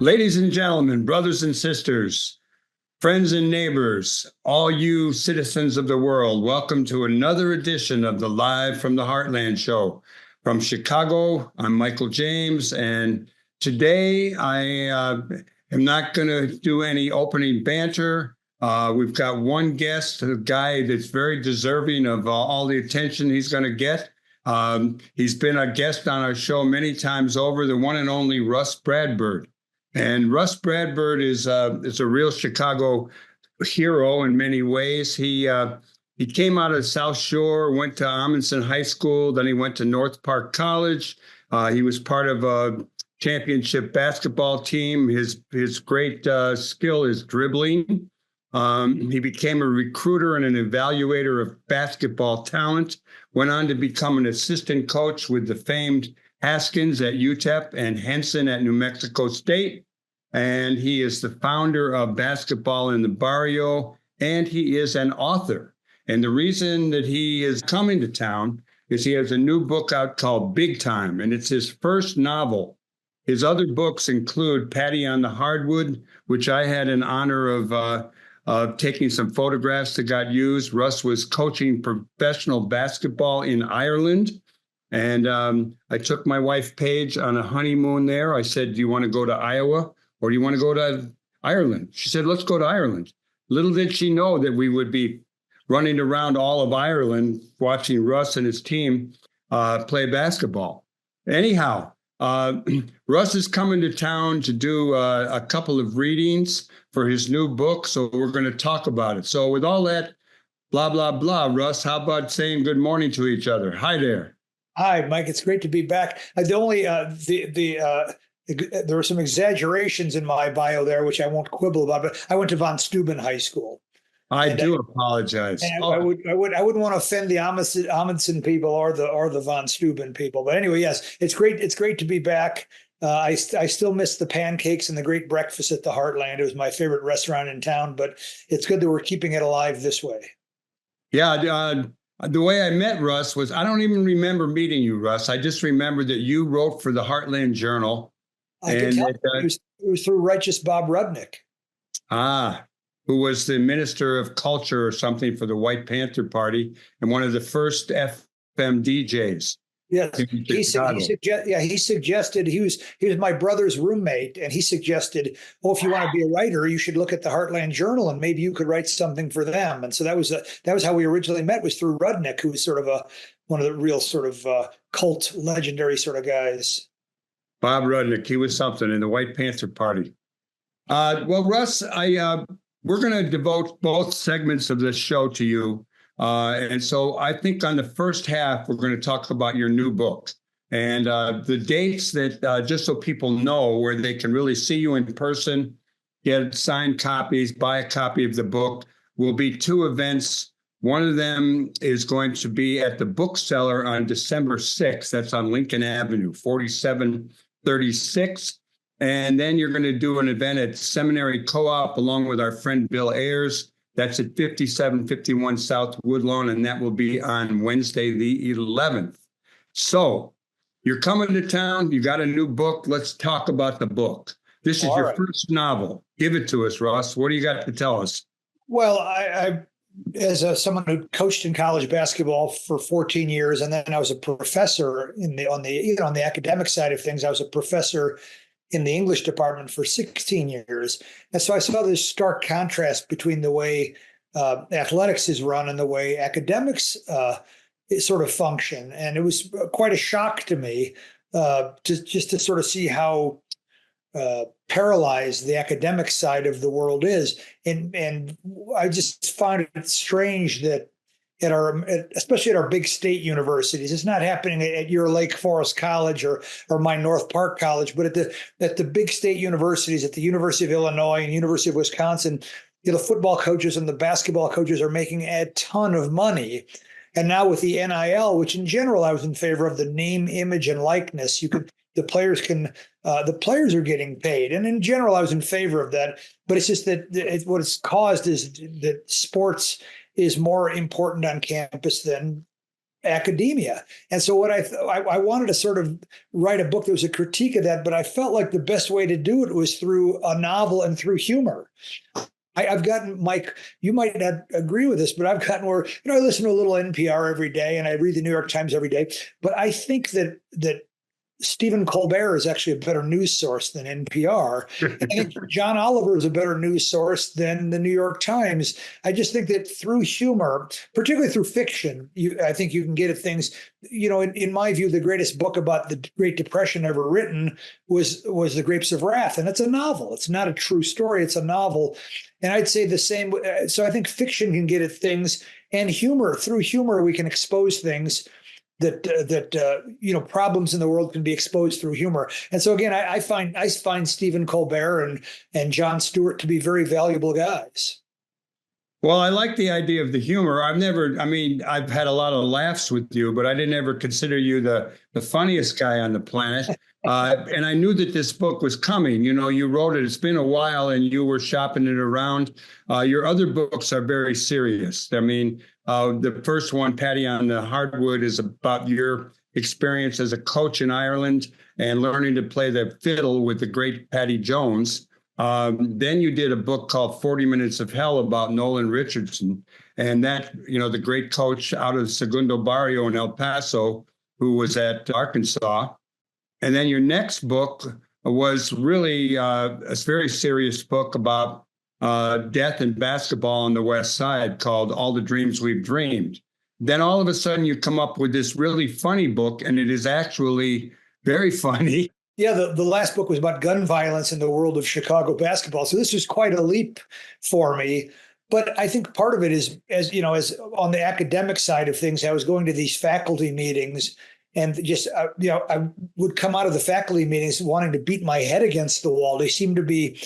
Ladies and gentlemen, brothers and sisters, friends and neighbors, all you citizens of the world, welcome to another edition of the Live from the Heartland show. From Chicago, I'm Michael James, and today I am not going to do any opening banter. We've got one guest, a guy that's very deserving of all the attention he's going to get. He's been a guest on our show many times over, the one and only Rus Bradburd. And Rus Bradburd is a real Chicago hero in many ways. He came out of South Shore, went to Amundsen High School, then he went to North Park College. He was part of a championship basketball team. His great skill is dribbling. He became a recruiter and an evaluator of basketball talent, went on to become an assistant coach with the famed Haskins at UTEP and Henson at New Mexico State. And he is the founder of Basketball in the Barrio, and he is an author. And the reason that he is coming to town is he has a new book out called Big Time, and it's his first novel. His other books include Patty on the Hardwood, which I had an honor of taking some photographs that got used. Rus was coaching professional basketball in Ireland. And I took my wife, Paige, on a honeymoon there. I said, do you want to go to Iowa or do you want to go to Ireland? She said, let's go to Ireland. Little did she know that we would be running around all of Ireland watching Rus and his team play basketball. Anyhow, Rus is coming to town to do a couple of readings for his new book. So we're going to talk about it. So with all that, blah, blah, blah, Rus, how about saying good morning to each other? Hi there. Hi, Mike. It's great to be back. There were some exaggerations in my bio there, which I won't quibble about. But I went to von Steuben High School. I do apologize. I wouldn't want to offend the Amundsen people or the von Steuben people. But anyway, yes, it's great. It's great to be back. I still miss the pancakes and the great breakfast at the Heartland. It was my favorite restaurant in town. But it's good that we're keeping it alive this way. Yeah. The way I met Rus was, I don't even remember meeting you, Rus. I just remember that you wrote for the Heartland Journal. I can tell it was through Righteous Bob Rudnick. Who was the Minister of Culture or something for the White Panther Party and one of the first FM DJs. Yes, he suggested he was my brother's roommate, and he suggested, oh, if you want to be a writer, you should look at the Heartland Journal, and maybe you could write something for them. And so that was how we originally met, was through Rudnick, who was sort of one of the real sort of cult legendary sort of guys. Bob Rudnick, he was something in the White Panther Party. Well, Rus, we're going to devote both segments of this show to you. And so I think on the first half, we're going to talk about your new book and the dates that just so people know where they can really see you in person, get signed copies, buy a copy of the book, will be two events. One of them is going to be at the Bookseller on December 6th. That's on Lincoln Avenue, 4736. And then you're going to do an event at Seminary Co-op along with our friend Bill Ayers. That's at 5751 South Woodlawn, and that will be on Wednesday, the 11th. So you're coming to town. You got a new book. Let's talk about the book. This is your first novel. Give it to us, Rus. What do you got to tell us? Well, I as someone who coached in college basketball for 14 years, and then I was a professor on the academic side of things. I was a professor in the English department for 16 years. And so I saw this stark contrast between the way athletics is run and the way academics sort of function. And it was quite a shock to me to sort of see how paralyzed the academic side of the world is. And I just found it strange that especially at our big state universities, it's not happening at your Lake Forest College or my North Park College, but at the big state universities, at the University of Illinois and University of Wisconsin, the football coaches and the basketball coaches are making a ton of money. And now with the NIL, which in general I was in favor of, the name, image, and likeness, the players are getting paid, and in general I was in favor of that. But it's just that what it's caused is that sports is more important on campus than academia. And so what I wanted to sort of write a book that was a critique of that, but I felt like the best way to do it was through a novel and through humor. I've gotten, Mike, you might not agree with this, but I've gotten where, I listen to a little NPR every day and I read the New York Times every day. But I think that Stephen Colbert is actually a better news source than NPR. And I think John Oliver is a better news source than the New York Times. I just think that through humor, particularly through fiction, I think you can get at things. In my view, the greatest book about the Great Depression ever written was The Grapes of Wrath, and it's a novel. It's not a true story. It's a novel. And I'd say the same. So I think fiction can get at things, and humor. Through humor, we can expose things that problems in the world can be exposed through humor. And so again, I find Stephen Colbert and Jon Stewart to be very valuable guys. Well, I like the idea of the humor. I've had a lot of laughs with you, but I didn't ever consider you the funniest guy on the planet. And I knew that this book was coming. You wrote it. It's been a while and you were shopping it around. Your other books are very serious. The first one, Paddy on the Hardwood, is about your experience as a coach in Ireland and learning to play the fiddle with the great Paddy Jones. Then you did a book called 40 Minutes of Hell about Nolan Richardson. And that, the great coach out of Segundo Barrio in El Paso, who was at Arkansas. And then your next book was really a very serious book about death in basketball on the West Side called All the Dreams We've Dreamed. Then all of a sudden you come up with this really funny book, and it is actually very funny. Yeah, the last book was about gun violence in the world of Chicago basketball. So this was quite a leap for me. But I think part of it is, as on the academic side of things, I was going to these faculty meetings and just, I would come out of the faculty meetings wanting to beat my head against the wall. They seemed to be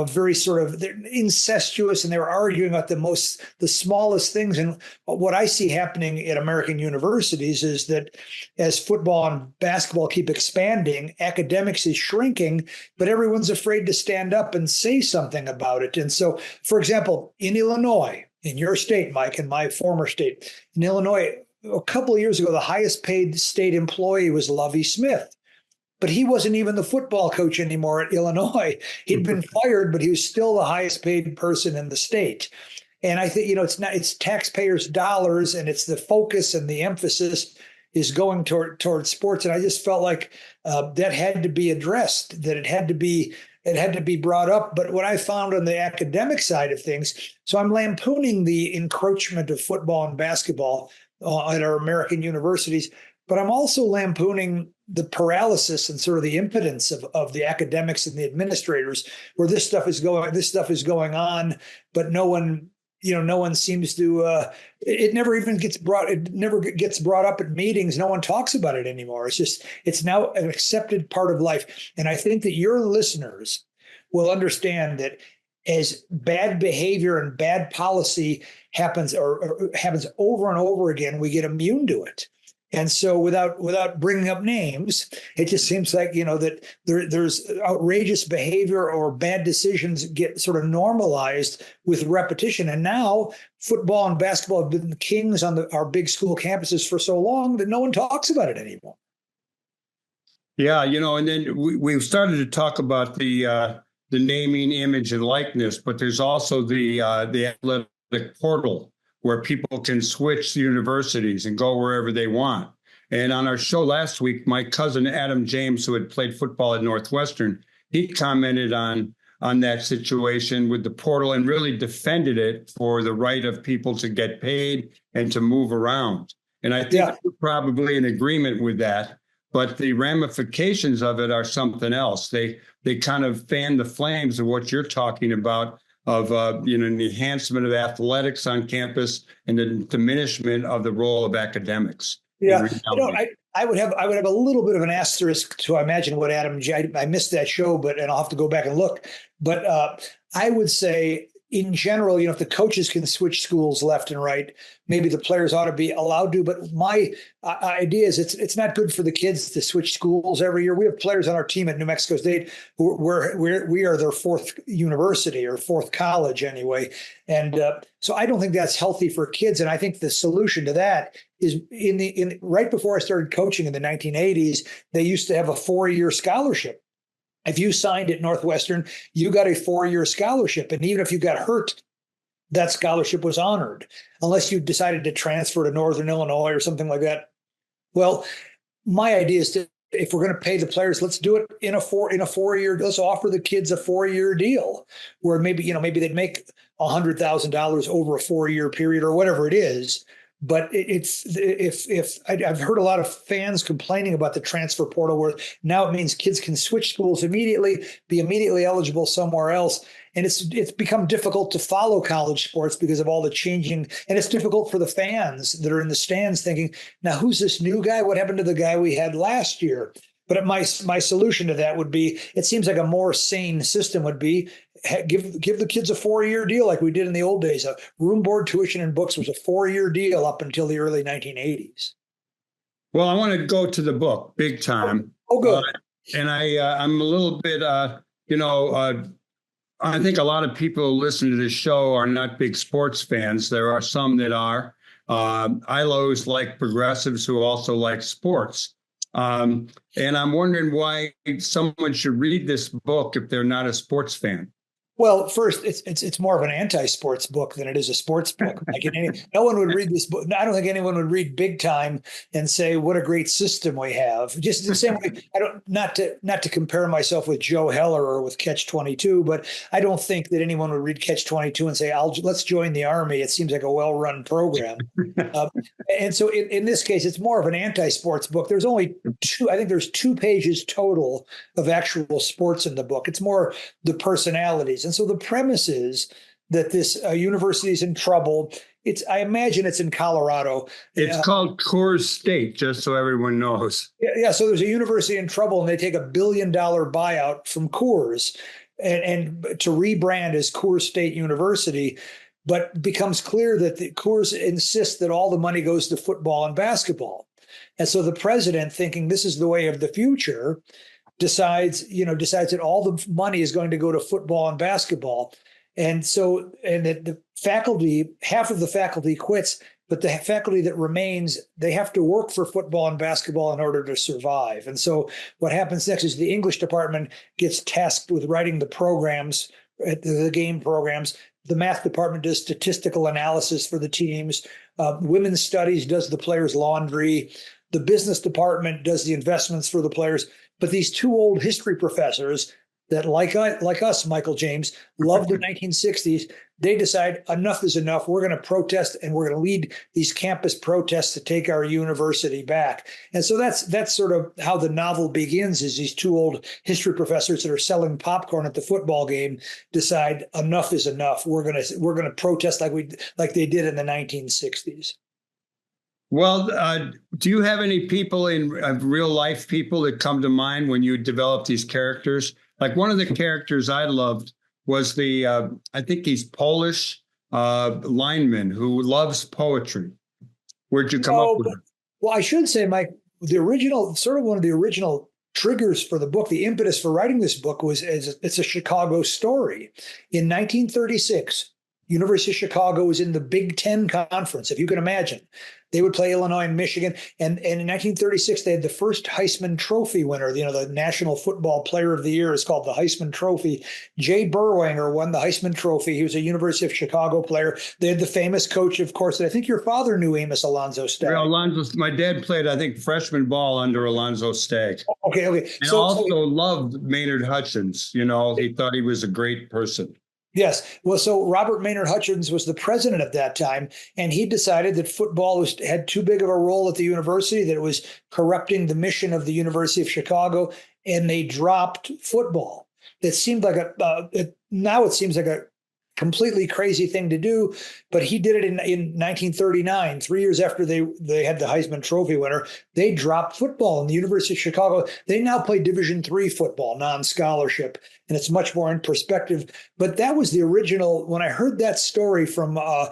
very sort of incestuous, and they were arguing about the smallest things. And what I see happening at American universities is that as football and basketball keep expanding, academics is shrinking, but everyone's afraid to stand up and say something about it. And so, for example, in Illinois, in your state, Mike, in my former state, in Illinois, a couple of years ago, the highest paid state employee was Lovie Smith. But he wasn't even the football coach anymore at Illinois. He'd been fired, but he was still the highest paid person in the state. And I think, it's taxpayers' dollars, and it's the focus and the emphasis is going towards sports. And I just felt like that had to be addressed, that it had to be brought up. But what I found on the academic side of things, so I'm lampooning the encroachment of football and basketball at our American universities, but I'm also lampooning the paralysis and sort of the impotence of the academics and the administrators, where this stuff is going on, but no one seems to. It never gets brought up at meetings. No one talks about it anymore. It's now an accepted part of life, and I think that your listeners will understand that as bad behavior and bad policy happens or happens over and over again, we get immune to it. And so without bringing up names, it just seems like, that there's outrageous behavior or bad decisions get sort of normalized with repetition. And now football and basketball have been the kings on our big school campuses for so long that no one talks about it anymore. Yeah, and then we've started to talk about the naming, image, and likeness, but there's also the athletic portal, where people can switch universities and go wherever they want. And on our show last week, my cousin Adam James, who had played football at Northwestern, he commented on that situation with the portal and really defended it for the right of people to get paid and to move around. And I think we're probably in agreement with that, but the ramifications of it are something else. They kind of fan the flames of what you're talking about, of an enhancement of athletics on campus and the diminishment of the role of academics. Yeah, I would have a little bit of an asterisk to imagine what I missed that show, and I'll have to go back and look. But I would say in general, if the coaches can switch schools left and right, maybe the players ought to be allowed to. But my idea is it's not good for the kids to switch schools every year. We have players on our team at New Mexico State we are their fourth university or fourth college anyway, and so I don't think that's healthy for kids. And I think the solution to that is in right before I started coaching in the 1980s, they used to have a 4-year scholarship. If you signed at Northwestern, you got a 4-year scholarship. And even if you got hurt, that scholarship was honored, unless you decided to transfer to Northern Illinois or something like that. Well, my idea is if we're going to pay the players, let's do it in a 4-year. Let's offer the kids a 4-year deal where maybe they'd make $100,000 over a 4-year period or whatever it is. But I've heard a lot of fans complaining about the transfer portal, where now it means kids can switch schools immediately, be immediately eligible somewhere else. And it's become difficult to follow college sports because of all the changing. And it's difficult for the fans that are in the stands thinking, now, who's this new guy? What happened to the guy we had last year? But my solution to that would be, it seems like a more sane system would be, give the kids a 4-year deal like we did in the old days. A room, board, tuition, and books was a 4-year deal up until the early 1980s. Well, I want to go to the book big time. Oh, good. And I'm a little bit, I think a lot of people who listen to this show are not big sports fans. There are some that are. I always like progressives who also like sports. And I'm wondering why someone should read this book if they're not a sports fan. Well, first, it's more of an anti-sports book than it is a sports book. No one would read this book. I don't think anyone would read Big Time and say what a great system we have. Just the same way, not to compare myself with Joe Heller or with Catch-22, but I don't think that anyone would read Catch-22 and say, let's join the Army. It seems like a well-run program. And so in this case, it's more of an anti-sports book. There's only there's 2 pages total of actual sports in the book. It's more the personalities. And so the premise is that this university is in trouble. I imagine it's in Colorado. It's called Coors State, just so everyone knows. Yeah. So there's a university in trouble, and they take $1 billion buyout from Coors and to rebrand as Coors State University. But it becomes clear that the Coors insists that all the money goes to football and basketball. And so the president, thinking this is the way of the future, decides that all the money is going to go to football and basketball. And that the faculty, half of the faculty quits, but the faculty that remains, they have to work for football and basketball in order to survive. And so what happens next is the English department gets tasked with writing the programs, the game programs. The math department does statistical analysis for the teams. Women's studies does the players' laundry. The business department does the investments for the players. But these 2 old history professors that, like us, Michael James, loved the 1960s, they decide enough is enough. We're going to protest, and we're going to lead these campus protests to take our university back. And so that's sort of how the novel begins, is these 2 old history professors that are selling popcorn at the football game decide enough is enough. We're going to protest like they did in the 1960s. Well, do you have any people in real life people that come to mind when you develop these characters? Like one of the characters I loved was I think he's Polish lineman who loves poetry. Where'd you come up with it? Well, I should say, Mike, the original, sort of one of the original triggers for the book, the impetus for writing this book it's a Chicago story. In 1936, University of Chicago was in the Big Ten Conference, if you can imagine. They would play Illinois and Michigan. And in 1936, they had the first Heisman Trophy winner. The National Football Player of the Year is called the Heisman Trophy. Jay Berwanger won the Heisman Trophy. He was a University of Chicago player. They had the famous coach, of course, and I think your father knew Amos Alonzo Stagg. Yeah, my dad played, I think, freshman ball under Alonzo Stagg. Okay. And also loved Maynard Hutchins. He thought he was a great person. Yes. Well, so Robert Maynard Hutchins was the president at that time, and he decided that football had too big of a role at the university, that it was corrupting the mission of the University of Chicago, and they dropped football. It seemed like now it seems like a completely crazy thing to do, but he did it in 1939, 3 years after they had the Heisman Trophy winner. They dropped football in the University of Chicago. They now play Division III football, non-scholarship, and it's much more in perspective. But that was the original. When I heard that story from, I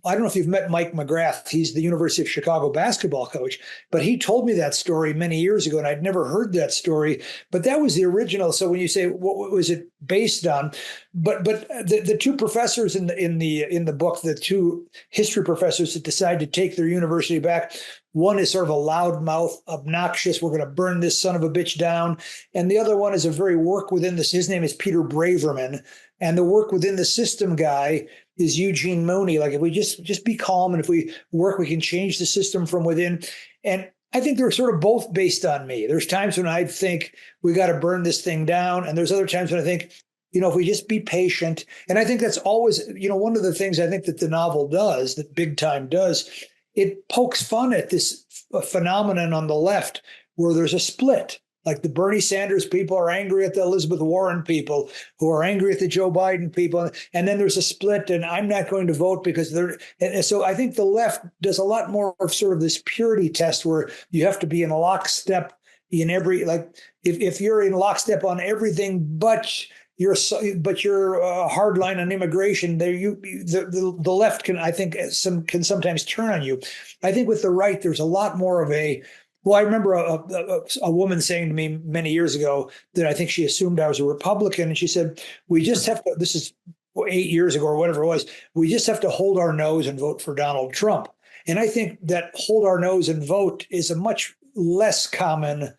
don't know if you've met Mike McGrath. He's the University of Chicago basketball coach, but he told me that story many years ago, and I'd never heard that story. But that was the original. So when you say what was it based on, but the two professors in the book, the two history professors that decide to take their university back, one is sort of a loudmouth, obnoxious, we're going to burn this son of a bitch down. And the other one is a very work within this. His name is Peter Braverman. And the work within the system guy is Eugene Mooney. Like, if we just be calm, and if we work, we can change the system from within. And I think they're sort of both based on me. There's times when I think we got to burn this thing down. And there's other times when I think, if we just be patient. And I think that's always, one of the things I think that the novel does, that Big Time does, it pokes fun at this phenomenon on the left where there's a split. Like, the Bernie Sanders people are angry at the Elizabeth Warren people, who are angry at the Joe Biden people. And then there's a split, and I'm not going to vote because they're. And so I think the left does a lot more of sort of this purity test where you have to be in lockstep in every, like, if you're in lockstep on everything, but you're hard line on immigration, there the left can, I think, can sometimes turn on you. I think with the right, there's a lot more of a. Well, I remember a woman saying to me many years ago that I think she assumed I was a Republican, and she said, "We just have to." This is 8 years ago or whatever it was. We just have to hold our nose and vote for Donald Trump. And I think that hold our nose and vote is a much less common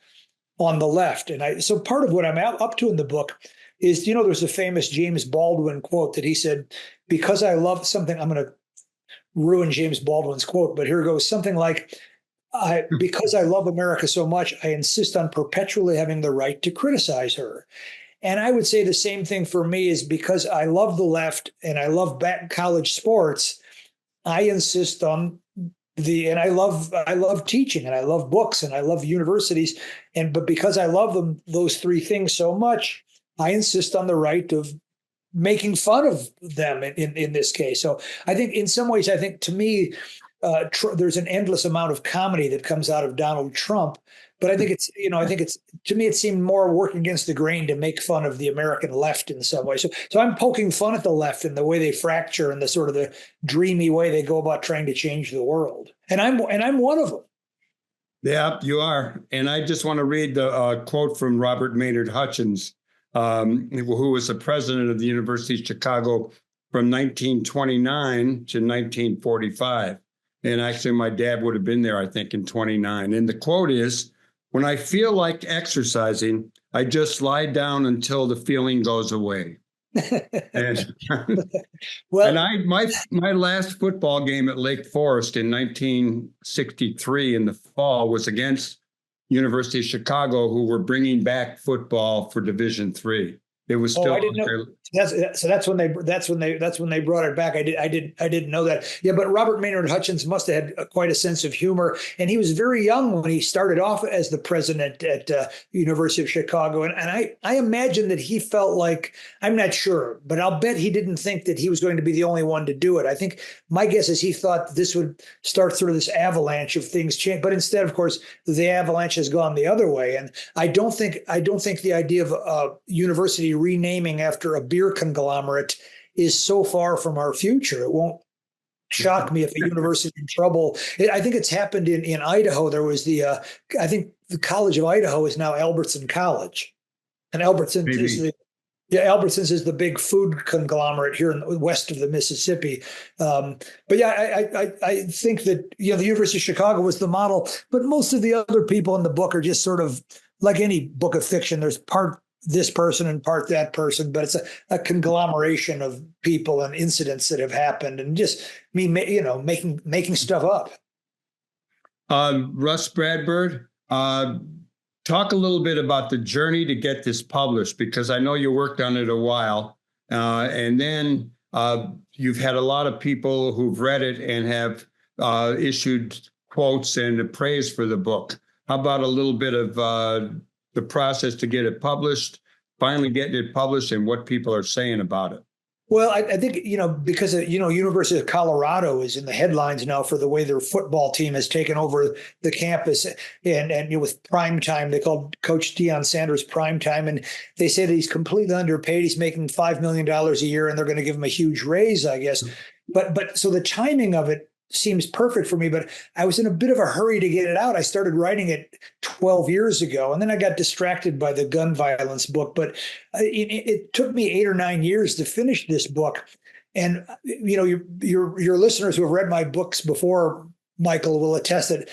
on the left. And so part of what I'm up to in the book is, there's a famous James Baldwin quote that he said, "Because I love something," I'm going to ruin James Baldwin's quote, but here it goes, something like, because I love America so much, I insist on perpetually having the right to criticize her. And I would say the same thing for me is, because I love the left and I love college sports, I insist on and I love teaching, and I love books, and I love universities. But because I love them, those three things so much, I insist on the right of making fun of them in this case. So I think in some ways, to me, there's an endless amount of comedy that comes out of Donald Trump, but I think it's to me, it seemed more working against the grain to make fun of the American left in some way. So I'm poking fun at the left and the way they fracture and the sort of the dreamy way they go about trying to change the world. And I'm one of them. Yeah, you are. And I just want to read the quote from Robert Maynard Hutchins, who was the president of the University of Chicago from 1929 to 1945. And actually, my dad would have been there, I think, in 29. And the quote is, "When I feel like exercising, I just lie down until the feeling goes away." And, Well, and my last football game at Lake Forest in 1963 in the fall was against University of Chicago, who were bringing back football for Division III. It was still. I didn't know. That's when they brought it back. I didn't know that. Yeah, but Robert Maynard Hutchins must have had quite a sense of humor, and he was very young when he started off as the president at University of Chicago. And I imagine that he felt like, I'm not sure, but I'll bet he didn't think that he was going to be the only one to do it. I think my guess is he thought this would start sort of this avalanche of things change, but instead, of course, the avalanche has gone the other way. And I don't think the idea of a university renaming after a beer conglomerate is so far from our future. It won't shock me if a university in trouble. I think it's happened in Idaho. There was I think the College of Idaho is now Albertson College, and Albertsons is the big food conglomerate here in the west of the Mississippi. But yeah, I think that the University of Chicago was the model, but most of the other people in the book are just sort of like any book of fiction. There's part this person and part that person, but it's a conglomeration of people and incidents that have happened, and just me, making stuff up. Rus Bradburd, talk a little bit about the journey to get this published, because I know you worked on it a while, and then you've had a lot of people who've read it and have issued quotes and praise for the book. How about a little bit of the process to get it published, finally getting it published, and what people are saying about it? Well, I think, because, University of Colorado is in the headlines now for the way their football team has taken over the campus, and with prime time, they called Coach Deion Sanders prime time. And they say that he's completely underpaid. He's making $5 million a year and they're going to give him a huge raise, I guess. But so the timing of it seems perfect for me, but I was in a bit of a hurry to get it out. I started writing it 12 years ago, and then I got distracted by the gun violence book. But it took me 8 or 9 years to finish this book. And your listeners who have read my books before, Michael, will attest that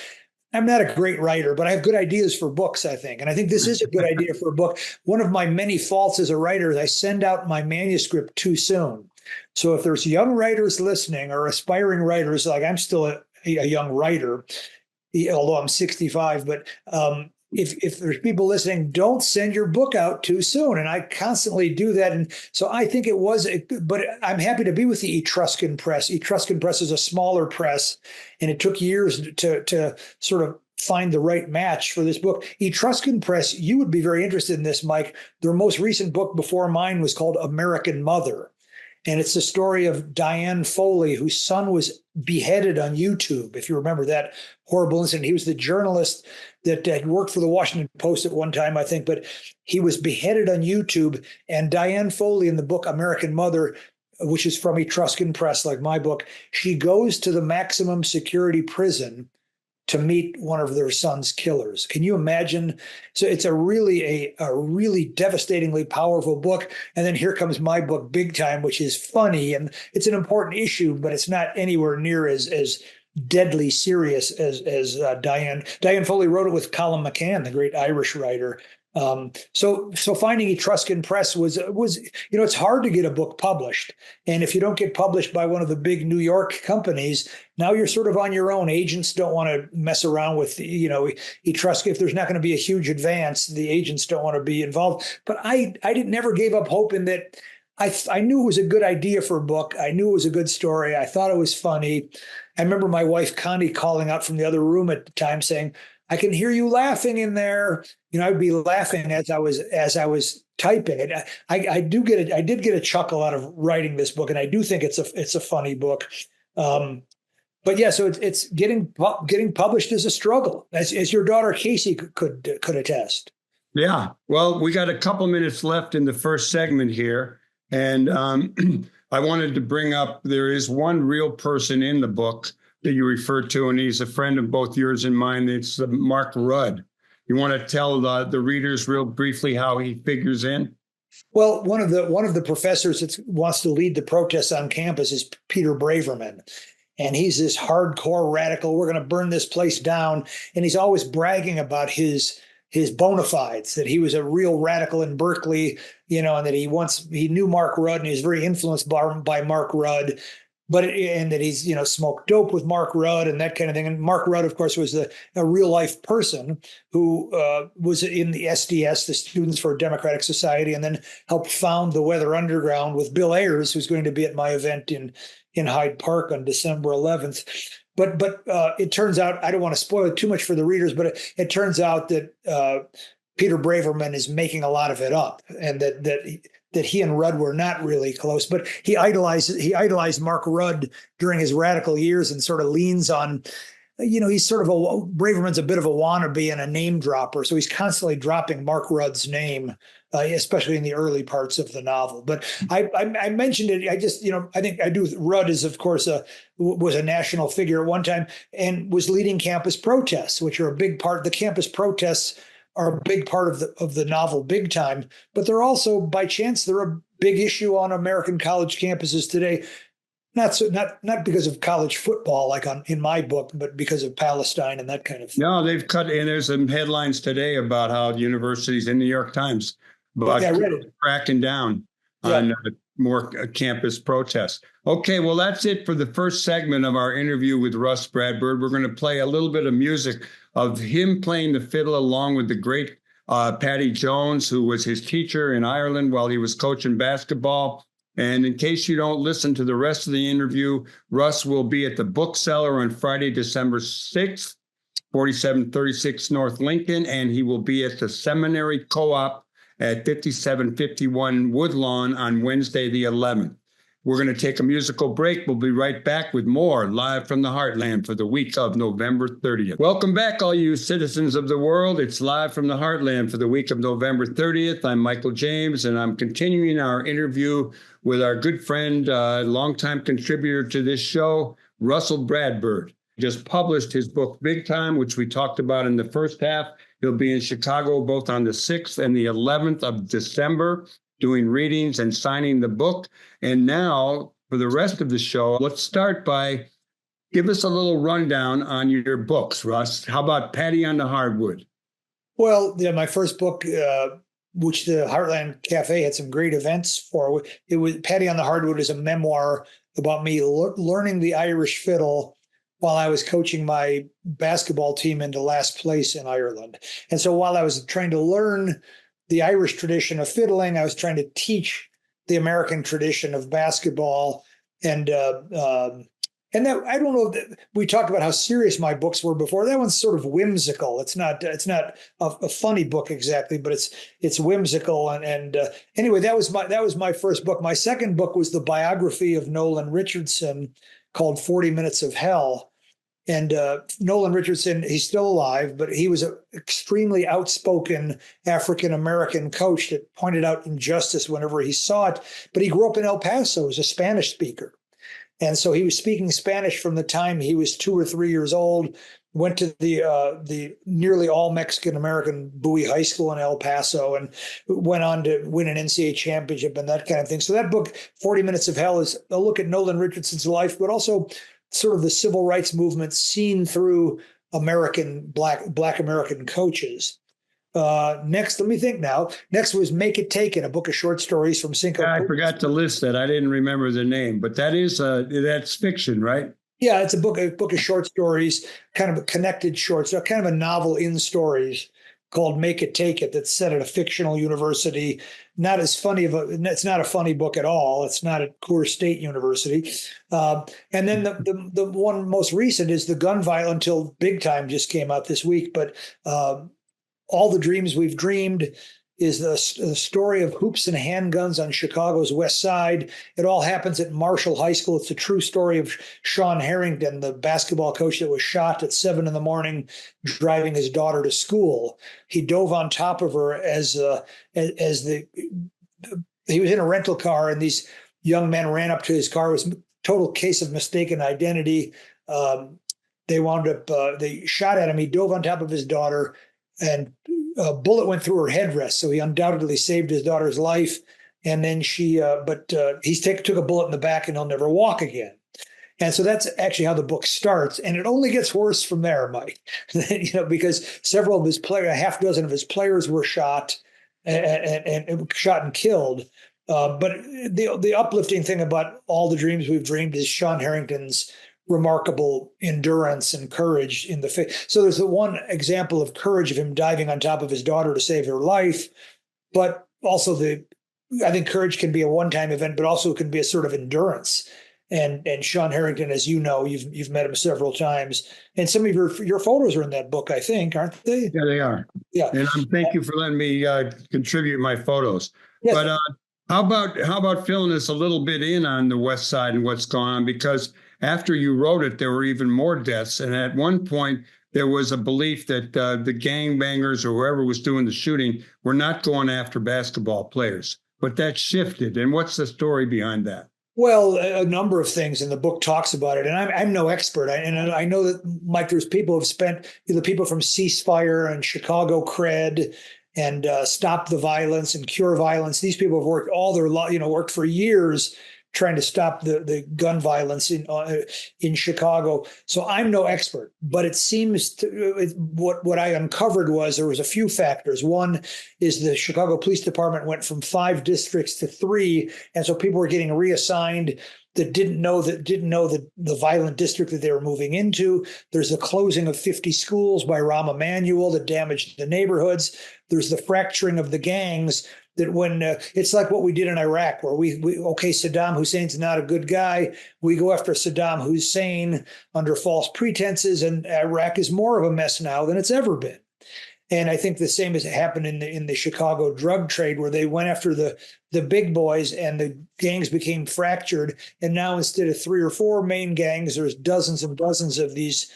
I'm not a great writer, but I have good ideas for books, I think. And I think this is a good idea for a book. One of my many faults as a writer is I send out my manuscript too soon. So if there's young writers listening or aspiring writers, like I'm still a young writer, although I'm 65, but if there's people listening, don't send your book out too soon. And I constantly do that. And so I think it was, but I'm happy to be with the Etruscan Press. Etruscan Press is a smaller press, and it took years to sort of find the right match for this book. Etruscan Press, you would be very interested in this, Mike. Their most recent book before mine was called American Mother. And it's the story of Diane Foley, whose son was beheaded on YouTube, if you remember that horrible incident. He was the journalist that had worked for the Washington Post at one time, I think, but he was beheaded on YouTube. And Diane Foley, in the book American Mother, which is from Etruscan Press, like my book, she goes to the maximum security prison to meet one of their son's killers. Can you imagine? So it's a really devastatingly powerful book. And then here comes my book, Big Time, which is funny, and it's an important issue, but it's not anywhere near as deadly serious as Diane. Diane Foley wrote it with Colin McCann, the great Irish writer. So finding Etruscan Press was it's hard to get a book published, and if you don't get published by one of the big New York companies, now you're sort of on your own. Agents don't want to mess around with Etruscan. If there's not going to be a huge advance, the agents don't want to be involved. But I never gave up hope in that. I knew it was a good idea for a book. I knew it was a good story. I thought it was funny. I remember my wife Connie calling out from the other room at the time saying, "I can hear you laughing in there." I'd be laughing as I was typing it. I did get a chuckle out of writing this book, and I do think it's a funny book. But yeah, so it's getting published is a struggle, as your daughter Casey could attest. Yeah. Well, we got a couple minutes left in the first segment here, and I wanted to bring up, there is one real person in the book that you referred to, and he's a friend of both yours and mine. It's Mark Rudd. You want to tell the readers real briefly how he figures in? Well, one of the professors that wants to lead the protests on campus is Peter Braverman. And he's this hardcore radical. We're going to burn this place down. And he's always bragging about his bona fides, that he was a real radical in Berkeley, and that he knew Mark Rudd and he was very influenced by Mark Rudd. And that he's, smoked dope with Mark Rudd and that kind of thing. And Mark Rudd, of course, was a real life person who was in the SDS, the Students for a Democratic Society, and then helped found the Weather Underground with Bill Ayers, who's going to be at my event in Hyde Park on December 11th. But it turns out, I don't want to spoil it too much for the readers, but it turns out that Peter Braverman is making a lot of it up, and that he and Rudd were not really close, but he idolized Mark Rudd during his radical years and sort of leans on, he's sort of Braverman's a bit of a wannabe and a name dropper. So he's constantly dropping Mark Rudd's name, especially in the early parts of the novel. But I mentioned it. I just, I think I do. Rudd is, of course, was a national figure at one time and was leading campus protests, which are a big part. The campus protests are a big part of the novel Big Time, but they're also, by chance, they're a big issue on American college campuses today. Not because of college football, like in my book, but because of Palestine and that kind of thing. No, they've cut in. There's some headlines today about how universities in New York Times cracking down on more campus protests. Okay, well, that's it for the first segment of our interview with Rus Bradburd. We're going to play a little bit of music of him playing the fiddle along with the great Paddy Jones, who was his teacher in Ireland while he was coaching basketball. And in case you don't listen to the rest of the interview, Rus will be at the Bookseller on Friday, December 6th, 4736 North Lincoln, and he will be at the Seminary Co-op at 5751 Woodlawn on Wednesday, the 11th. We're going to take a musical break. We'll be right back with more Live from the Heartland for the week of November 30th. Welcome back, all you citizens of the world. It's Live from the Heartland for the week of November 30th. I'm Michael James, and I'm continuing our interview with our good friend, longtime contributor to this show, Rus Bradburd. Just published his book, Big Time, which we talked about in the first half. He'll be in Chicago both on the 6th and the 11th of December, doing readings and signing the book. And now, for the rest of the show, let's start by give us a little rundown on your books, Rus. How about Patty on the Hardwood? Well, my first book, which the Heartland Cafe had some great events for, it was Patty on the Hardwood is a memoir about me learning the Irish fiddle while I was coaching my basketball team into last place in Ireland. And so while I was trying to learn the Irish tradition of fiddling, I was trying to teach the American tradition of basketball. And that, I don't know, we talked about how serious my books were before. That one's sort of whimsical. It's not a funny book exactly, but it's whimsical. And anyway, that was my first book. My second book was the biography of Nolan Richardson called 40 Minutes of Hell. And Nolan Richardson, he's still alive, but he was an extremely outspoken African-American coach that pointed out injustice whenever he saw it. But he grew up in El Paso as a Spanish speaker. And so he was speaking Spanish from the time he was 2 or 3 years old, went to the nearly all Mexican-American Bowie High School in El Paso, and went on to win an NCAA championship and that kind of thing. So that book, 40 Minutes of Hell, is a look at Nolan Richardson's life, but also sort of the civil rights movement seen through black American coaches. Next, let me think now. Next was Make It Take It, a book of short stories from Cinco. I forgot to list that. I didn't remember the name, but that's fiction, right? Yeah, it's a book of short stories, kind of a connected short, so kind of a novel in stories called Make It Take It that's set at a fictional university. It's not a funny book at all. It's not at Coors State University. And then the one most recent is The Gun Violence Until Big Time just came out this week. But All the Dreams We've Dreamed is the story of hoops and handguns on Chicago's West Side. It all happens at Marshall High School. It's a true story of Sean Harrington, the basketball coach that was shot at 7 a.m. driving his daughter to school. He dove on top of her he was in a rental car, and these young men ran up to his car. It was a total case of mistaken identity. They shot at him. He dove on top of his daughter, and a bullet went through her headrest, so he undoubtedly saved his daughter's life. And then he took a bullet in the back, and he'll never walk again. And so that's actually how the book starts, and it only gets worse from there, Mike. Because several of his players, a half dozen of his players, were shot and shot and killed. But the uplifting thing about All the Dreams We've Dreamed is Sean Harrington's remarkable endurance and courage in the face. So there's the one example of courage of him diving on top of his daughter to save her life, but also I think courage can be a one-time event, but also it can be a sort of endurance. And Sean Harrington, as you know, you've met him several times, and some of your photos are in that book, I think, aren't they? Yeah, they are. Yeah, and thank you for letting me contribute my photos. Yes. But how about filling us a little bit in on the West Side and what's going on? Because after you wrote it, there were even more deaths, and at one point there was a belief that the gangbangers or whoever was doing the shooting were not going after basketball players, but that shifted. And what's the story behind that? Well, a number of things, and the book talks about it. And I'm no expert. I know that, Mike, there's people who've spent, the people from Ceasefire and Chicago Cred and Stop the Violence and Cure Violence. These people have worked all their worked for years trying to stop the gun violence in Chicago. So I'm no expert, but it seems what I uncovered was there was a few factors. One is the Chicago Police Department went from 5 districts to 3, and so people were getting reassigned that didn't know the violent district that they were moving into. There's the closing of 50 schools by Rahm Emanuel that damaged the neighborhoods. There's the fracturing of the gangs. That when it's like what we did in Iraq, where we Saddam Hussein's not a good guy. We go after Saddam Hussein under false pretenses, and Iraq is more of a mess now than it's ever been. And I think the same has happened in the Chicago drug trade, where they went after the big boys and the gangs became fractured. And now instead of 3 or 4 main gangs, there's dozens and dozens of these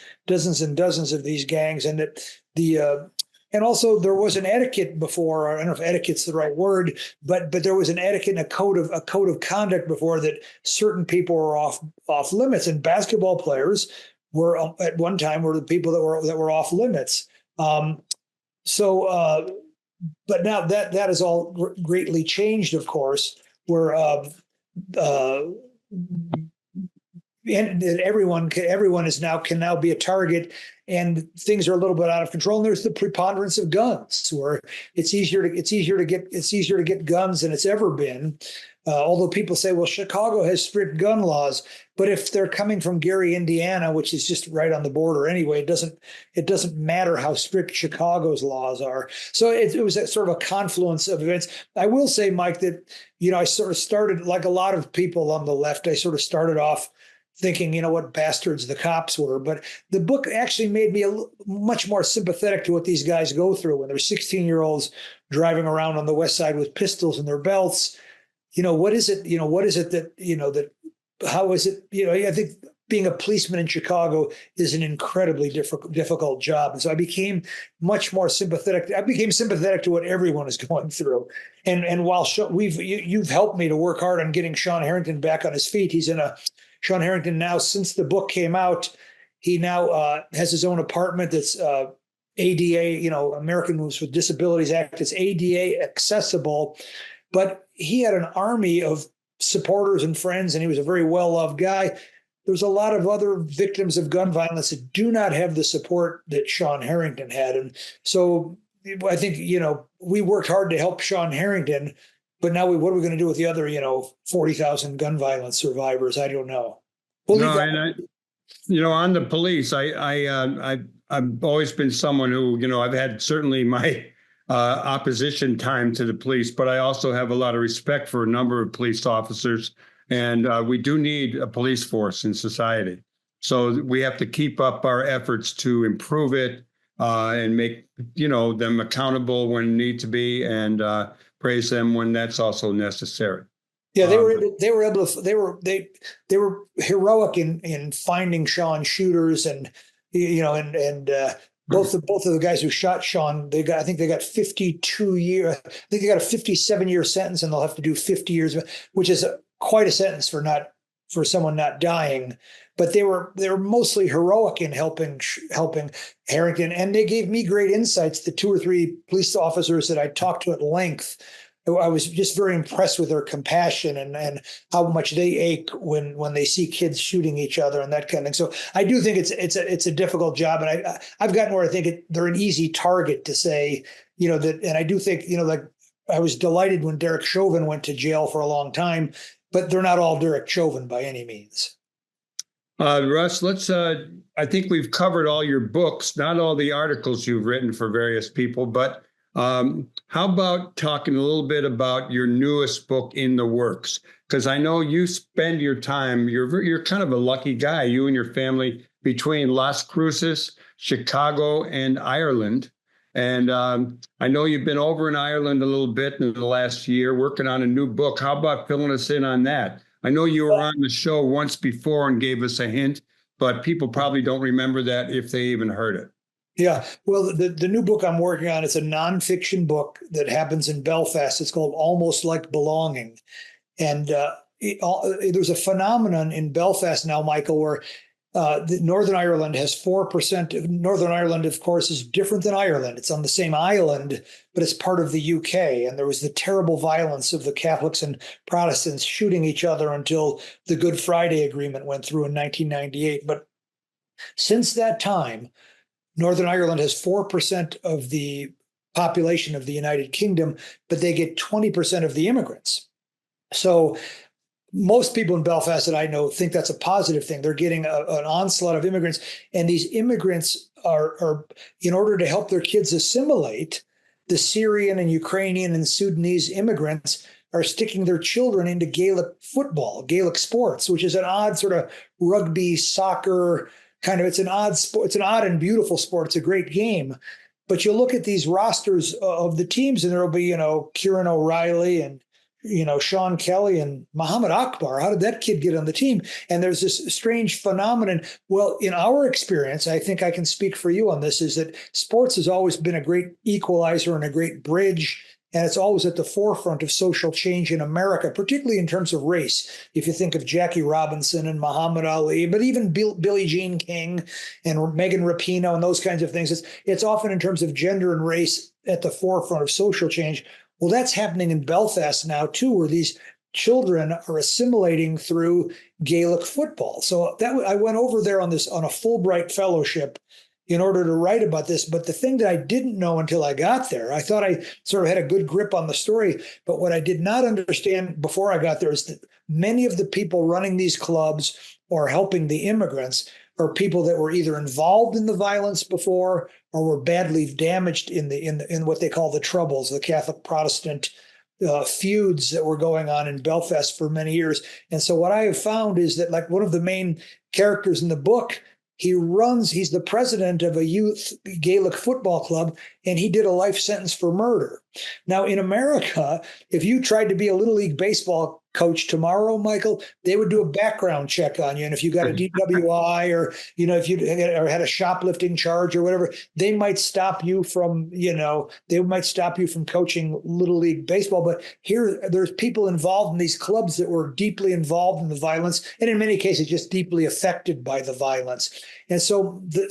gangs. And that and also there was an etiquette before. I don't know if etiquette's the right word, but there was an etiquette and a code of conduct before, that certain people were off limits, and basketball players were at one time were the people that were off limits. But now that has all greatly changed, of course, where and everyone can now be a target, and things are a little bit out of control. And there's the preponderance of guns, where it's easier to get guns than it's ever been. Although people say, well, Chicago has strict gun laws, but if they're coming from Gary, Indiana, which is just right on the border anyway, it doesn't matter how strict Chicago's laws are. So it was a sort of a confluence of events. I will say, Mike, that I sort of started, like a lot of people on the left, I sort of started off thinking, what bastards the cops were. But the book actually made me much more sympathetic to what these guys go through when they're 16-year-olds driving around on the West Side with pistols in their belts. What is it? How is it? I think being a policeman in Chicago is an incredibly difficult job. And so I became much more sympathetic. I became sympathetic to what everyone is going through. And while you've helped me to work hard on getting Sean Harrington back on his feet. Sean Harrington now, since the book came out, he now has his own apartment that's ADA, Americans with Disabilities Act. It's ADA accessible. But he had an army of supporters and friends, and he was a very well-loved guy. There's a lot of other victims of gun violence that do not have the support that Sean Harrington had. And so I think, we worked hard to help Sean Harrington, but now what are we going to do with the other, 40,000 gun violence survivors? I don't know. On the police, I've always been someone who, I've had certainly my opposition time to the police, but I also have a lot of respect for a number of police officers, and we do need a police force in society. So we have to keep up our efforts to improve it and make them accountable when need to be, and praise them when that's also necessary. Yeah, they were heroic in finding Sean shooters, and both of the guys who shot Sean, I think they got 52 years. I think they got a 57-year sentence, and they'll have to do 50 years, which is quite a sentence for someone not dying. But they were mostly heroic in helping Harrington, and they gave me great insights. The 2 or 3 police officers that I talked to at length, I was just very impressed with their compassion and how much they ache when they see kids shooting each other and that kind of thing. So I do think it's a difficult job, and I've gotten where I think they're an easy target to say, that. And I do think, like, I was delighted when Derek Chauvin went to jail for a long time, but they're not all Derek Chauvin by any means. Russ, I think we've covered all your books, not all the articles you've written for various people, but how about talking a little bit about your newest book, In the Works? Because I know you spend your time, you're kind of a lucky guy, you and your family, between Las Cruces, Chicago, and Ireland. And I know you've been over in Ireland a little bit in the last year working on a new book. How about filling us in on that? I know you were on the show once before and gave us a hint, but people probably don't remember that if they even heard it. Yeah, well, the new book I'm working on, it's a nonfiction book that happens in Belfast. It's called Almost Like Belonging. And there's a phenomenon in Belfast now, Michael, where Northern Ireland has 4%. Northern Ireland, of course, is different than Ireland. It's on the same island, but it's part of the UK. And there was the terrible violence of the Catholics and Protestants shooting each other until the Good Friday Agreement went through in 1998. But since that time, Northern Ireland has 4% of the population of the United Kingdom, but they get 20% of the immigrants. So most people in Belfast that I know think that's a positive thing. They're getting an onslaught of immigrants, and these immigrants are in order to help their kids assimilate, the Syrian and Ukrainian and Sudanese immigrants are sticking their children into Gaelic football, Gaelic sports, which is an odd sort of rugby, soccer kind of. It's an odd sport. It's an odd and beautiful sport. It's a great game, But you look at these rosters of the teams, and there'll be, Kieran O'Reilly and, Sean Kelly and Muhammad Akbar. How did that kid get on the team? And there's this strange phenomenon. Well, in our experience, I think I can speak for you on this, is that sports has always been a great equalizer and a great bridge. And it's always at the forefront of social change in America, particularly in terms of race. If you think of Jackie Robinson and Muhammad Ali, but even Billie Jean King and Megan Rapinoe and those kinds of things, it's often in terms of gender and race at the forefront of social change. Well, that's happening in Belfast now, too, where these children are assimilating through Gaelic football. So I went over there on a Fulbright fellowship in order to write about this. But the thing that I didn't know until I got there, I thought I sort of had a good grip on the story. But what I did not understand before I got there is that many of the people running these clubs or helping the immigrants are people that were either involved in the violence before or were badly damaged in what they call the Troubles, the Catholic Protestant feuds that were going on in Belfast for many years. And so what I have found is that, like, one of the main characters in the book, he's the president of a youth Gaelic football club, and he did a life sentence for murder. Now, in America, if you tried to be a Little League baseball coach tomorrow, Michael, they would do a background check on you. And if you got a DWI or, if you had a shoplifting charge or whatever, they might stop you from, coaching Little League baseball. But here, there's people involved in these clubs that were deeply involved in the violence, and in many cases, just deeply affected by the violence. And so the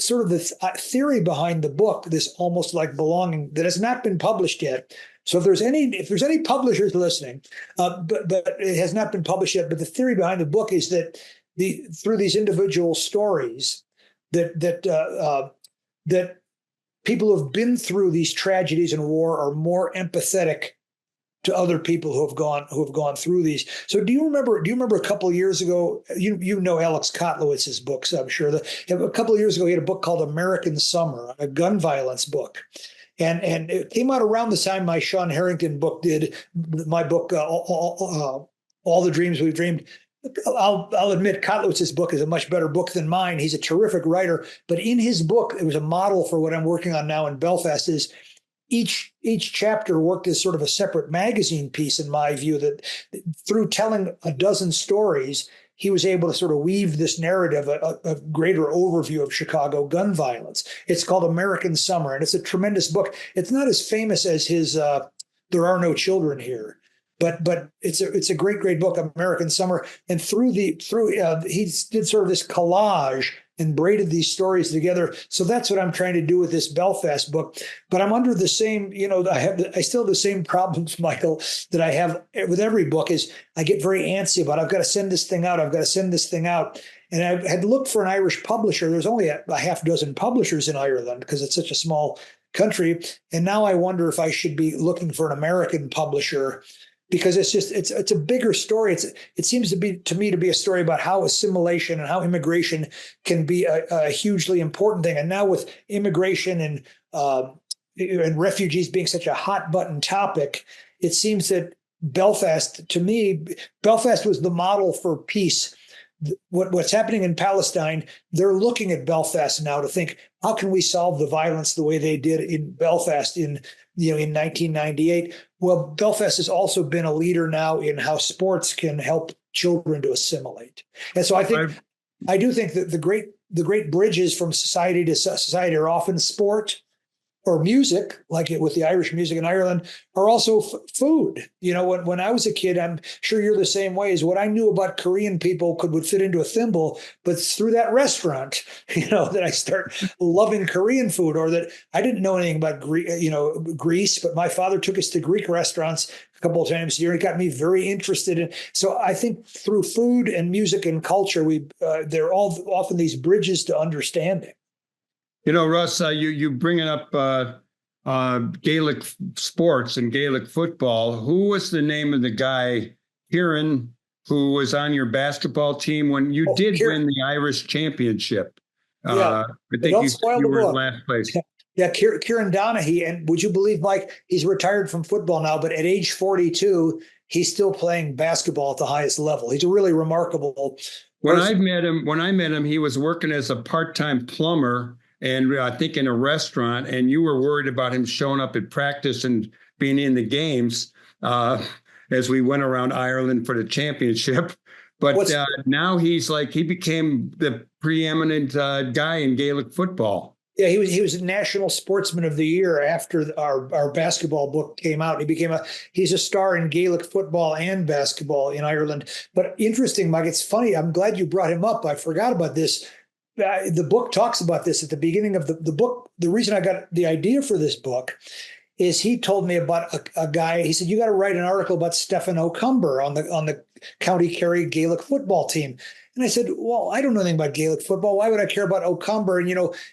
theory behind the book, this almost like belonging, that has not been published yet. So if there's any publishers listening, but it has not been published yet. But the theory behind the book is that through these individual stories, that people who have been through these tragedies in war are more empathetic to other people who have gone through these. So do you remember a couple of years ago, you know Alex Kotlowitz's books, I'm sure. A couple of years ago, he had a book called American Summer, a gun violence book. And it came out around the time my Sean Harrington book did, my book, All the Dreams We've Dreamed. I'll admit Kotlowitz's book is a much better book than mine. He's a terrific writer. But in his book, it was a model for what I'm working on now in Belfast. Is each chapter worked as sort of a separate magazine piece, in my view, that through telling a dozen stories, he was able to sort of weave this narrative, a greater overview of Chicago gun violence. It's called American Summer, and it's a tremendous book. It's not as famous as his There Are No Children Here, but it's a great book, American Summer. And he did sort of this collage and braided these stories together. So that's what I'm trying to do with this Belfast book. But I'm under the same, I still have the same problems, Michael, that I have with every book. Is I get very antsy about, I've got to send this thing out. And I had looked for an Irish publisher. There's only a half dozen publishers in Ireland because it's such a small country. And now I wonder if I should be looking for an American publisher, because it's a bigger story. It seems to me to be a story about how assimilation and how immigration can be a hugely important thing. And now with immigration and refugees being such a hot button topic, it seems that Belfast was the model for peace. What's happening in Palestine, they're looking at Belfast now to think, how can we solve the violence the way they did in Belfast in 1998? Well, Belfast has also been a leader now in how sports can help children to assimilate. And so I do think that the great bridges from society to society are often sport or music, like with the Irish music in Ireland, are also food. When I was a kid, I'm sure you're the same way, is what I knew about Korean people would fit into a thimble, but it's through that restaurant, that I start loving Korean food, or that I didn't know anything about Greece, but my father took us to Greek restaurants a couple of times a year. It got me very interested in. So I think through food and music and culture, they're all often these bridges to understanding. Russ, you bringing up Gaelic sports and Gaelic football. Who was the name of the guy, Kieran, who was on your basketball team when you did win the Irish championship? Yeah. I think you were in last place. Yeah, Kieran Donaghy. And would you believe, Mike, he's retired from football now, but at age 42, he's still playing basketball at the highest level. He's a really remarkable person. When I met him, he was working as a part-time plumber and I think in a restaurant, and you were worried about him showing up at practice and being in the games as we went around Ireland for the championship. But now he became the preeminent guy in Gaelic football. Yeah, he was National Sportsman of the Year after our basketball book came out. He's a star in Gaelic football and basketball in Ireland. But interesting, Mike, it's funny. I'm glad you brought him up. I forgot about this. The book talks about this at the beginning of the book. The reason I got the idea for this book is he told me about a guy. He said, you got to write an article about Stephen O'Cumber on the County Kerry Gaelic football team. And I said, well, I don't know anything about Gaelic football. Why would I care about O'Cumber? And,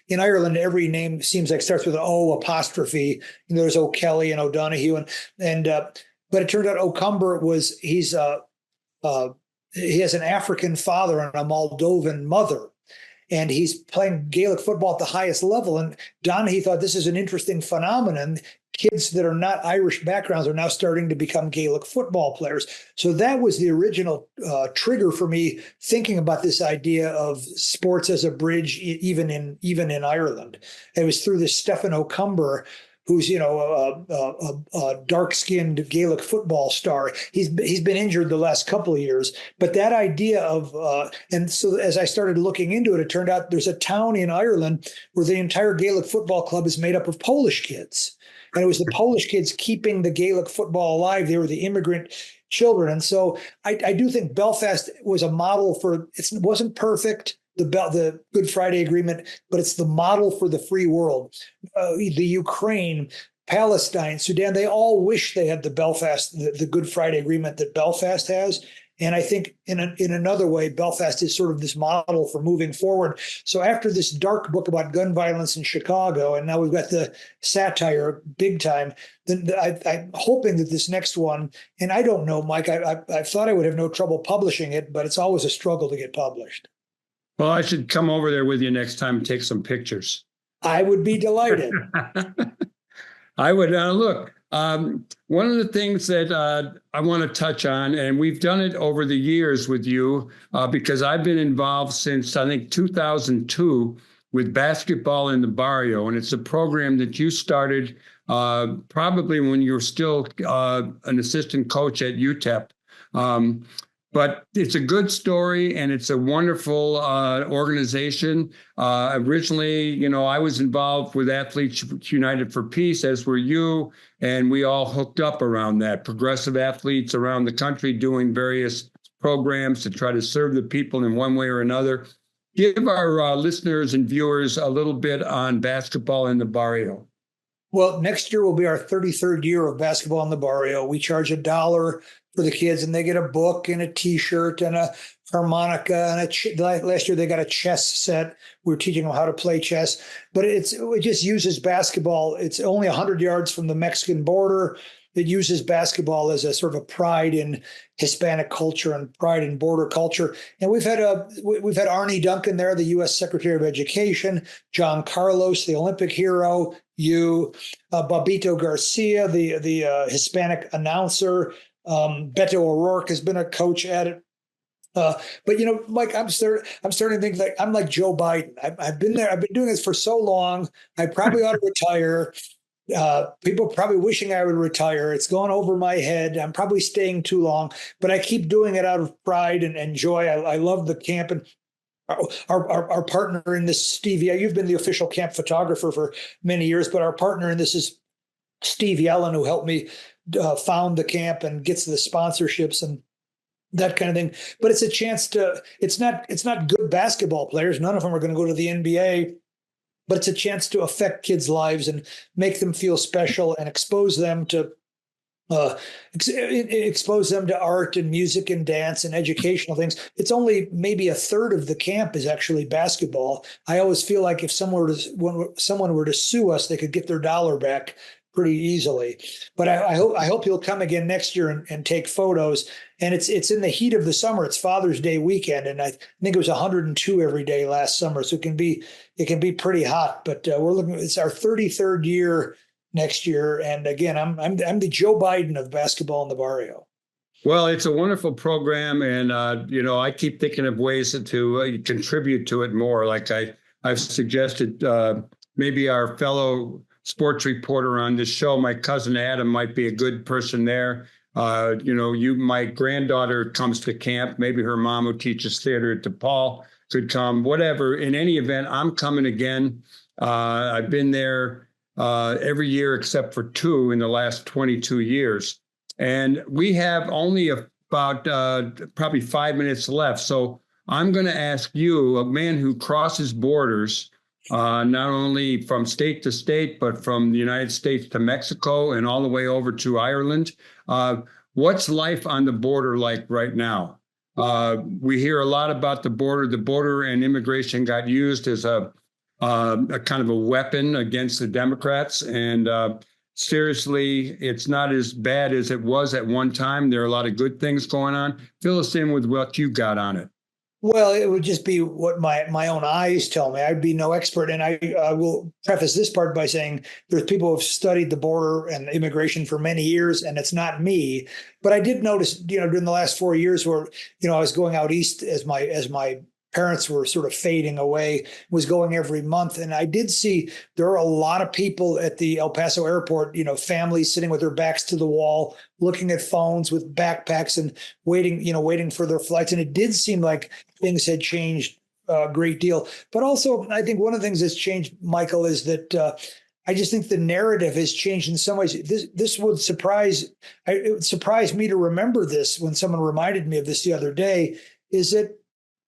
in Ireland, every name seems like starts with an O apostrophe. There's O'Kelly and O'Donoghue. But it turned out O'Cumber he has an African father and a Moldovan mother. And he's playing Gaelic football at the highest level. And Donaghy thought this is an interesting phenomenon. Kids that are not Irish backgrounds are now starting to become Gaelic football players. So that was the original trigger for me thinking about this idea of sports as a bridge, even in Ireland. It was through this Stephen O'Cumber, who's a dark-skinned Gaelic football star. He's been injured the last couple of years, but that idea of and so as I started looking into it, it turned out there's a town in Ireland where the entire Gaelic football club is made up of Polish kids. And it was the Polish kids keeping the Gaelic football alive. They were the immigrant children. And so I do think Belfast was a model for, it wasn't perfect, the Good Friday Agreement, but it's the model for the free world. The Ukraine, Palestine, Sudan, they all wish they had the Good Friday Agreement that Belfast has. And I think in another way, Belfast is sort of this model for moving forward. So after this dark book about gun violence in Chicago, and now we've got the satire big time, then I'm hoping that this next one, and I don't know, Mike, I thought I would have no trouble publishing it, but it's always a struggle to get published. Well, I should come over there with you next time and take some pictures. I would be delighted. I would look. One of the things that I want to touch on, and we've done it over the years with you, because I've been involved since, I think, 2002 with Basketball in the Barrio, and it's a program that you started probably when you were still an assistant coach at UTEP. But it's a good story, and it's a wonderful organization. Originally, I was involved with Athletes United for Peace, as were you, and we all hooked up around that. Progressive athletes around the country doing various programs to try to serve the people in one way or another. Give our listeners and viewers a little bit on Basketball in the Barrio. Well, next year will be our 33rd year of Basketball in the Barrio. We charge $1 for the kids, and they get a book and a T-shirt and a harmonica. And last year they got a chess set. We were teaching them how to play chess, but it just uses basketball. It's only 100 yards from the Mexican border. It uses basketball as a sort of a pride in Hispanic culture and pride in border culture. And we've had Arnie Duncan there, the U.S. Secretary of Education, John Carlos, the Olympic hero, Babito Garcia, the Hispanic announcer. Beto O'Rourke has been a coach at it. But Mike, I'm starting to think like I'm like Joe Biden. I've been there. I've been doing this for so long. I probably ought to retire. People are probably wishing I would retire. It's gone over my head. I'm probably staying too long, but I keep doing it out of pride and joy. I love the camp, and our partner in this, Steve. Yeah, you've been the official camp photographer for many years, but our partner in this is Steve Yellen, who helped me found the camp and gets the sponsorships and that kind of thing. But it's a chance it's not good basketball players. None of them are going to go to the NBA, but it's a chance to affect kids' lives and make them feel special and expose them to art and music and dance and educational things. It's only maybe a third of the camp is actually basketball. I always feel like if someone were to sue us, they could get their $1 back pretty easily. But I hope you'll come again next year and take photos. And it's in the heat of the summer. It's Father's Day weekend, and I think it was 102 every day last summer. So it can be pretty hot. But we're looking. It's our 33rd year next year, and again, I'm the Joe Biden of Basketball in the Barrio. Well, it's a wonderful program, and I keep thinking of ways to contribute to it more. Like I've suggested maybe our fellow sports reporter on this show, my cousin Adam, might be a good person there. My granddaughter comes to camp. Maybe her mom, who teaches theater at DePaul, could come. Whatever. In any event, I'm coming again. I've been there every year except for 2 in the last 22 years. And we have only about probably 5 minutes left. So I'm going to ask you, a man who crosses borders, not only from state to state, but from the United States to Mexico and all the way over to Ireland. What's life on the border like right now? We hear a lot about the border. The border and immigration got used as a kind of a weapon against the Democrats. And seriously, it's not as bad as it was at one time. There are a lot of good things going on. Fill us in with what you got on it. Well, it would just be what my own eyes tell me. I'd be no expert. And I will preface this part by saying there's people who have studied the border and immigration for many years, and it's not me. But I did notice, during the last 4 years where, I was going out east as my parents were sort of fading away, was going every month. And I did see there are a lot of people at the El Paso airport, families sitting with their backs to the wall, looking at phones with backpacks and waiting for their flights. And it did seem like things had changed a great deal. But also, I think one of the things that's changed, Michael, is that I just think the narrative has changed in some ways. This would it would surprise me to remember this when someone reminded me of this the other day, is that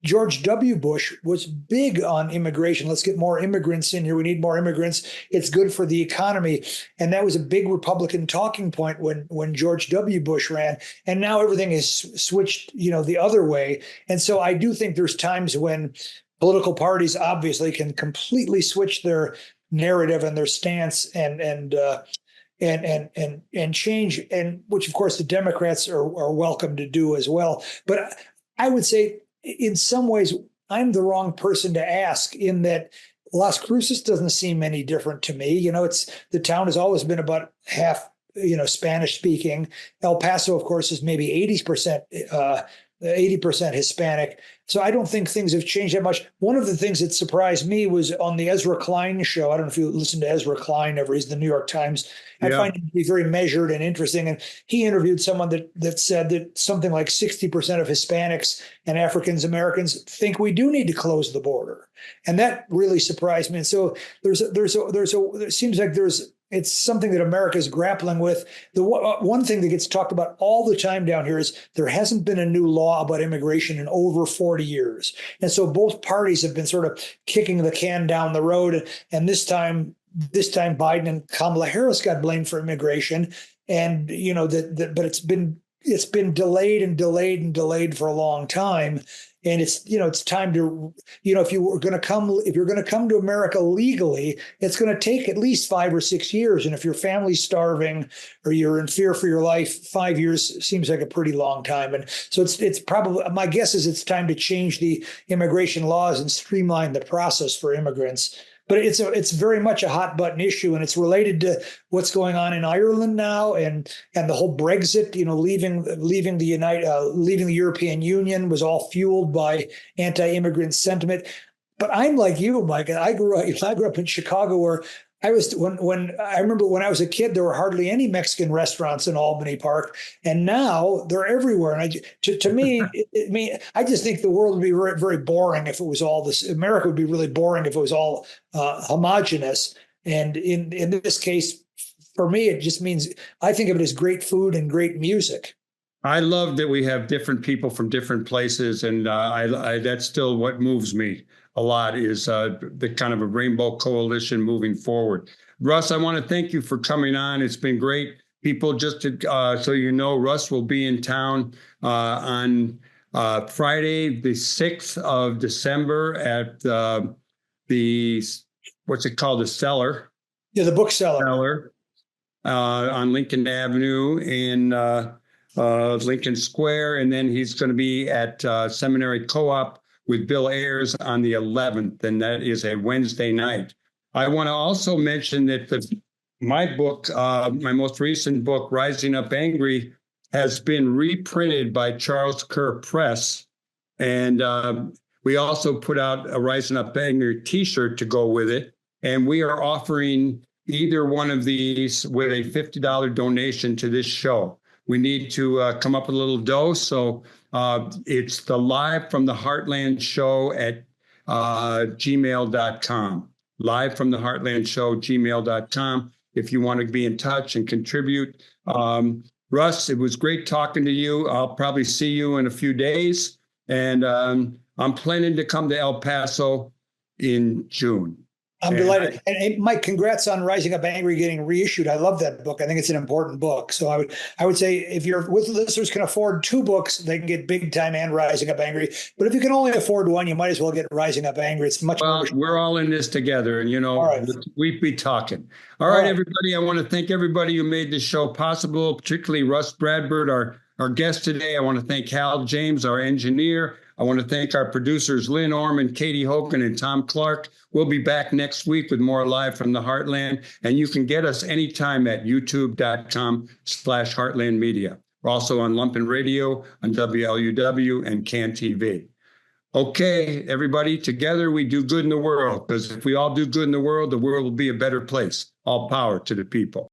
George W. Bush was big on immigration. Let's get more immigrants in here. We need more immigrants. It's good for the economy. And that was a big Republican talking point when George W. Bush ran. And now everything is switched, the other way. And so I do think there's times when political parties obviously can completely switch their narrative and their stance and change, and which of course the Democrats are welcome to do as well. But I would say, in some ways, I'm the wrong person to ask, in that Las Cruces doesn't seem any different to me. The town has always been about half, Spanish speaking. El Paso, of course, is maybe 80% Hispanic. So I don't think things have changed that much. One of the things that surprised me was on the Ezra Klein show. I don't know if you listen to Ezra Klein ever. He's the New York Times. I find him to be very measured and interesting. And he interviewed someone that said that something like 60% of Hispanics and African Americans think we do need to close the border. And that really surprised me. And so it seems like it's something that America is grappling with. The one thing that gets talked about all the time down here is there hasn't been a new law about immigration in over 40 years. And so both parties have been sort of kicking the can down the road. And this time Biden and Kamala Harris got blamed for immigration. And, but it's been delayed and delayed and delayed for a long time. And it's time to, if you're going to come to America legally, it's going to take at least 5 or 6 years. And if your family's starving or you're in fear for your life, 5 years seems like a pretty long time. And so it's probably, my guess is it's time to change the immigration laws and streamline the process for immigrants. But it's very much a hot button issue, and it's related to what's going on in Ireland now, and the whole Brexit. Leaving the European Union was all fueled by anti-immigrant sentiment. But I'm like you, Mike. I grew up in Chicago, where I remember when I was a kid, there were hardly any Mexican restaurants in Albany Park, and now they're everywhere. And to me, I just think the world would be very, very boring if it was all this. America would be really boring if it was all homogenous. And in this case, for me, it just means I think of it as great food and great music. I love that we have different people from different places, and I that's still what moves me a lot, is the kind of a rainbow coalition moving forward. Russ, I want to thank you for coming on. It's been great. People, just to, so you know, Russ will be in town on Friday, the 6th of December at what's it called? The Cellar. Yeah, the Bookseller. Cellar on Lincoln Avenue in Lincoln Square. And then he's going to be at Seminary Co-op with Bill Ayers on the 11th, and that is a Wednesday night. I want to also mention that my book, my most recent book, Rising Up Angry, has been reprinted by Charles Kerr Press. And We also put out a Rising Up Angry t-shirt to go with it. And we are offering either one of these with a $50 donation to this show. We need to come up with a little dough. So it's the Live from the Heartland show at gmail.com. Live from the Heartland show, gmail.com. If you want to be in touch and contribute. Russ, it was great talking to you. I'll probably see you in a few days. And I'm planning to come to El Paso in June. I'm delighted. And Mike, congrats on Rising Up Angry getting reissued. I love that book. I think it's an important book. So I would say if your listeners can afford 2 books, they can get Big Time and Rising Up Angry. But if you can only afford one, you might as well get Rising Up Angry. It's much more. We're all in this together, and right. we be talking. All right, everybody. I want to thank everybody who made this show possible, particularly Rus Bradburd, our guest today. I want to thank Hal James, our engineer. I want to thank our producers, Lynn Orman, Katie Hogan, and Tom Clark. We'll be back next week with more Live from the Heartland. And you can get us anytime at youtube.com/Heartland Media. We're also on Lumpen Radio, on WLUW, and CAN TV. Okay, everybody, together we do good in the world, because if we all do good in the world will be a better place. All power to the people.